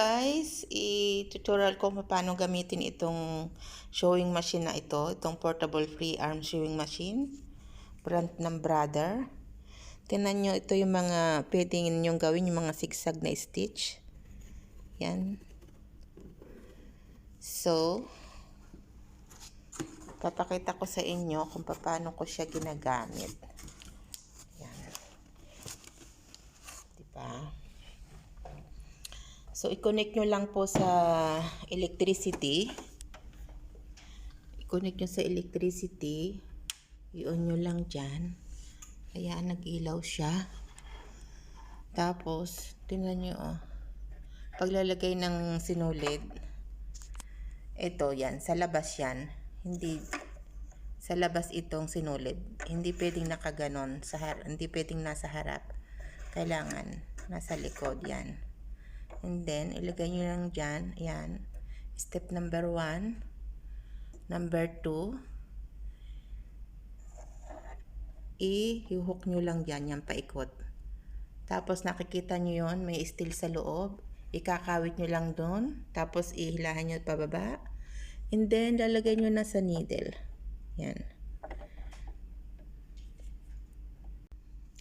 guys, i-tutorial ko paano gamitin itong sewing machine na ito, itong portable free arm sewing machine, brand ng Brother. Tingnan nyo, ito yung mga pwedeng nyong gawin, yung mga zigzag na stitch. Yan. So, papakita ko sa inyo kung paano ko siya ginagamit. Yan. Diba? So, i-connect nyo lang po sa electricity. I-connect nyo sa electricity. I-on nyo lang dyan. Kaya nag-ilaw siya. Tapos, tingnan nyo paglalagay ng sinulid. Ito, yan. Sa labas yan. Hindi, sa labas itong sinulid. Hindi pwedeng nakaganon. Hindi pwedeng nasa harap. Kailangan nasa likod yan. And then, ilagay nyo lang dyan. Ayan. Step number 1. Number 2. I-hook nyo lang dyan. Yan paikot. Tapos, nakikita nyo yon may steel sa loob. Ikakawit nyo lang doon. Tapos, ihilahan nyo pababa. And then, lalagay nyo na sa needle. Yan.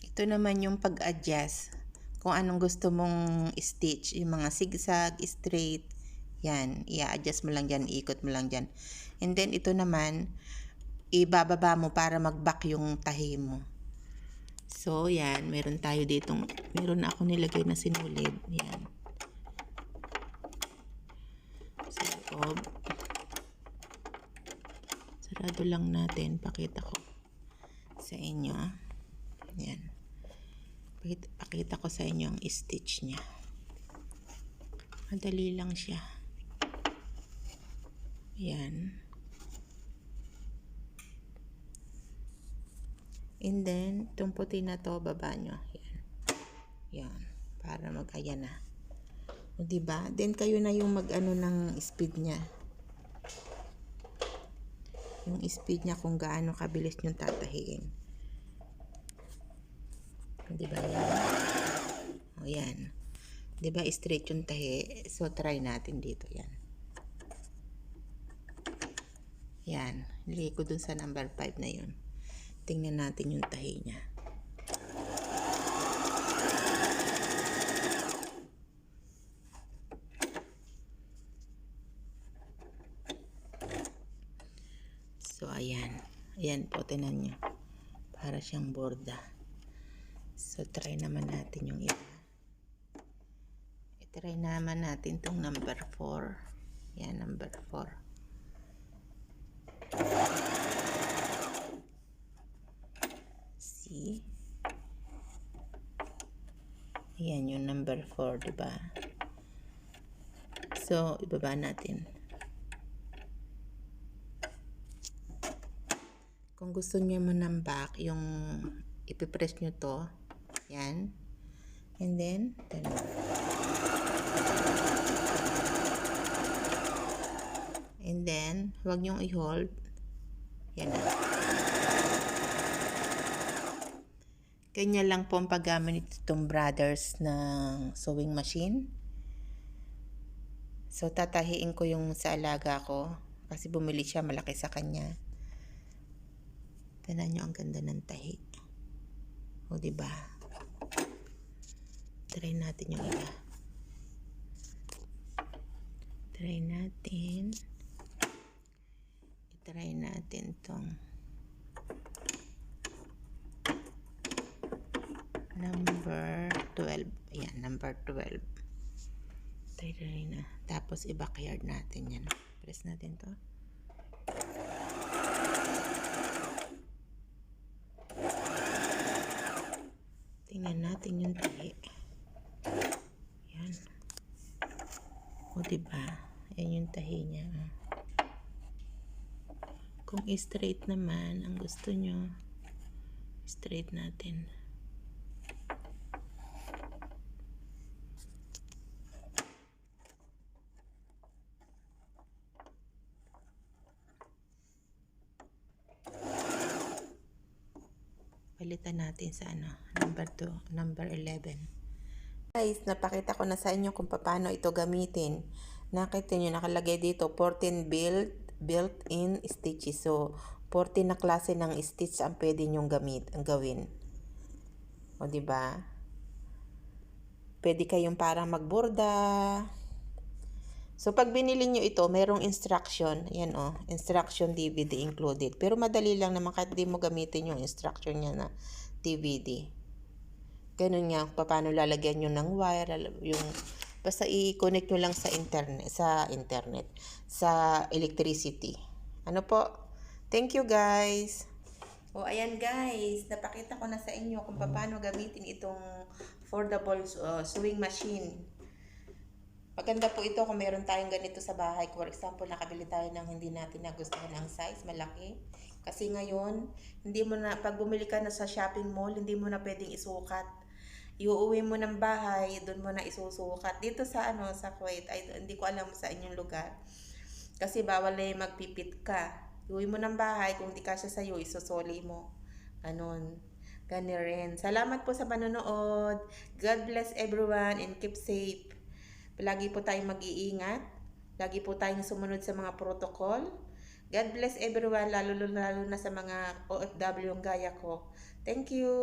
Ito naman yung pag-adjust. Kung anong gusto mong stitch, yung mga zigzag, straight, yan, i-adjust mo lang dyan, iikot mo lang dyan. And then, ito naman, ibababa mo para mag-back yung tahi mo. So, yan, meron tayo ditong, meron ako nilagay na sinulid, yan. Sa loob. Sarado lang natin, pakita ko sa inyo, yan. Pakita ko sa inyo ang stitch niya. Madali lang siya. Yan. And then, itong puti na to, baba nyo. Yan. Yan. Para mag-ayan na. O, diba? Then, kayo na yung mag-ano ng speed niya. Yung speed niya kung gaano kabilis nyo tatahiin. Diba yan? O yan. Diba straight yung tahi? So, try natin dito. Yan. Yan. Nilagay ko dun sa number 5 na yun. Tingnan natin yung tahi niya. So, ayan. Ayan po, tingnan nyo. Para siyang borda. So, try naman natin yung iba. I-try naman natin itong number 4. Yan, number 4. See? Ayan yung number 4, diba? So, ibaba natin. Kung gusto niyo manambak, yung ipipress nyo to. Yan. And then, huwag nyong i-hold. Yan na. Kanya lang po ang paggamit itong Brothers na sewing machine. So, tatahiin ko yung sa alaga ko. Kasi bumili siya, malaki sa kanya. Tignan nyo ang ganda ng tahi. O, diba? Try natin yung iba. Try natin. I-try natin tong number 12. Ayan, number 12. Try na. Tapos, i-backyard natin yan. Press natin to. Tingnan natin yung tahi. Yan. O, diba? Yan yung tahi niya. Kung straight naman, ang gusto nyo, straight natin. Palitan natin sa number 2, number 11. Guys, napakita ko na sa inyo kung paano ito gamitin. Nakita nyo, nakalagay dito 14 built-in stitches. So, 14 na klase ng stitch ang pwede nyong gawin. O, diba? Pwede kayong parang magborda. So, pag binili nyo ito, merong instruction. Yan o, instruction DVD included. Pero madali lang naman kahit di mo gamitin yung instruction niya na DVD. Ganun nga, paano lalagyan nyo ng wire, basta i-connect nyo lang sa internet, sa electricity. Ano po? Thank you guys! O ayan guys, napakita ko na sa inyo kung paano gamitin itong foldable sewing machine. Maganda po ito kung meron tayong ganito sa bahay. For example, nakabili tayo ng hindi natin nagustuhan ang size, malaki. Kasi ngayon, pag bumili ka na sa shopping mall, hindi mo na pwedeng isukat. Iuuwi mo ng bahay, doon mo na isusukat. Dito sa Kuwait, hindi ko alam sa inyong lugar. Kasi bawal na yung magpipit ka. Iuwi mo ng bahay, kung di kasya sa'yo, isusoli mo. Ganon. Ganun rin. Salamat po sa panonood. God bless everyone and keep safe. Lagi po tayong mag-iingat. Lagi po tayong sumunod sa mga protocol. God bless everyone, lalo na sa mga OFW yung gaya ko. Thank you!